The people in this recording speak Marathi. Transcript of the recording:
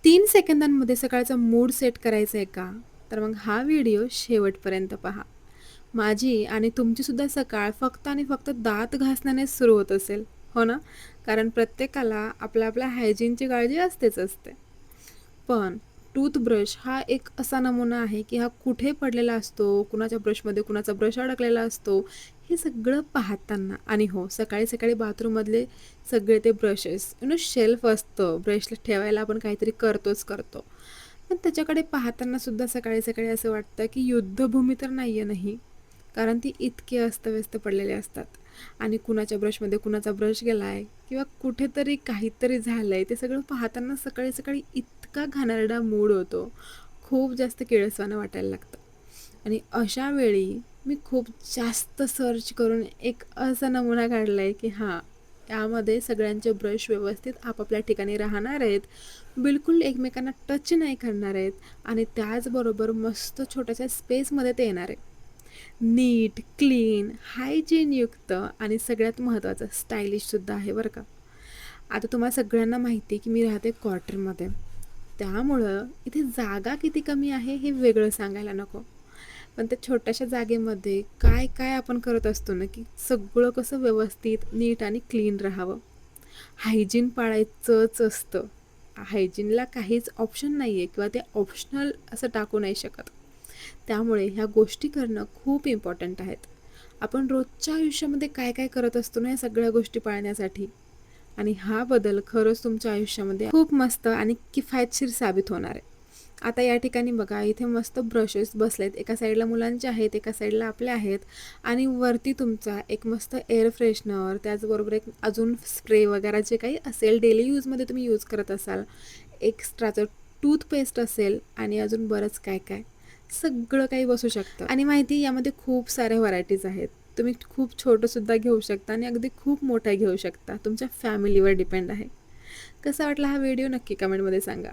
3 सेकंदांमध्ये सकाळचा मूड सेट करायचा आहे का? तर मग हा व्हिडिओ शेवटपर्यंत पहा. माझी आणि तुमचीसुद्धा सकाळ फक्त आणि फक्त दात घासण्यानेच सुरू होत असेल, हो ना? कारण प्रत्येकाला आपल्या आपल्या हायजीनची काळजी असतेच असते. पण टूथब्रश हा एक असा नमुना आहे, की हा कुठे पडलेला असतो, कुणाच्या ब्रशमध्ये कुणाचा ब्रश अडकलेला असतो, हे सगळं पाहताना आणि हो, सकाळी-सकाळी बाथरूममधले सगळे ते ब्रशेस शेल्फ असतं, ब्रशला ठेवायला आपण काहीतरी करतो. पण त्याच्याकडे पाहताना सुद्धा सकाळी-सकाळी असं वाटतं, की युद्धभूमी तर नाही आहे नाही. कारण ती इतकी अस्तव्यस्त पडलेली असतात आणि कुणाच्या ब्रशमध्ये कुणाचा ब्रश गेलाय किंवा कुठेतरी काहीतरी झालंय ते सगळं पाहताना सकाळी-सकाळी इतका घाणेरडा मूड होतो. खूप जास्त किळसवाणं वाटायला लागतं आणि अशा वेळी मी खूप जास्त सर्च करून एक असा नमुना काढला आहे, की हां, यामध्ये सगळ्यांचे ब्रश व्यवस्थित आपापल्या ठिकाणी राहणार आहेत. बिलकुल एकमेकांना टच नाही करणार आहेत आणि त्याचबरोबर मस्त छोट्याशा स्पेसमध्ये ते येणार आहे. नीट, क्लीन, हायजीनयुक्त आणि सगळ्यात महत्त्वाचं स्टायलिशसुद्धा आहे बरं का. आता तुम्हाला सगळ्यांना माहिती आहे की मी राहते क्वार्टरमध्ये. त्यामुळं इथे जागा किती कमी आहे हे वेगळं सांगायला नको. पण त्या छोट्याशा जागेमध्ये काय आपण करत असतो ना, की सगळं कसं व्यवस्थित, नीट आणि क्लीन राहावं. हायजीन पाळायचंच असतं. हायजीनला काहीच ऑप्शन नाही आहे किंवा ते ऑप्शनल असं टाकू नाही शकत. त्यामुळे ह्या गोष्टी करणं खूप इम्पॉर्टंट आहेत. आपण रोजच्या आयुष्यामध्ये काय करत असतो ना, या सगळ्या गोष्टी पाळण्यासाठी आणि हा बदल खरंच तुमच्या आयुष्यामध्ये खूप मस्त आणि किफायतशीर साबित होणार आहे. आता या ठिकाणी बघा, इथे मस्त ब्रशेस बसलेत. एका साईडला मुलांचे आहेत, एका साईडला आपले आहेत आणि वरती तुमचा एक मस्त एअर फ्रेशनर, त्याचबरोबर एक अजून स्प्रे वगैरे जे काही असेल, डेली यूजमध्ये तुम्ही यूज करत असाल, एक्स्ट्राचं टूथपेस्ट असेल आणि अजून बरंच काय सगळं काही बसू शकतं. आणि माहिती यामध्ये खूप साऱ्या व्हरायटीज आहेत. तुम्ही खूप छोटंसुद्धा घेऊ शकता आणि अगदी खूप मोठा घेऊ शकता. तुमच्या फॅमिलीवर डिपेंड आहे. कसा वाटला हा व्हिडिओ नक्की कमेंटमध्ये सांगा.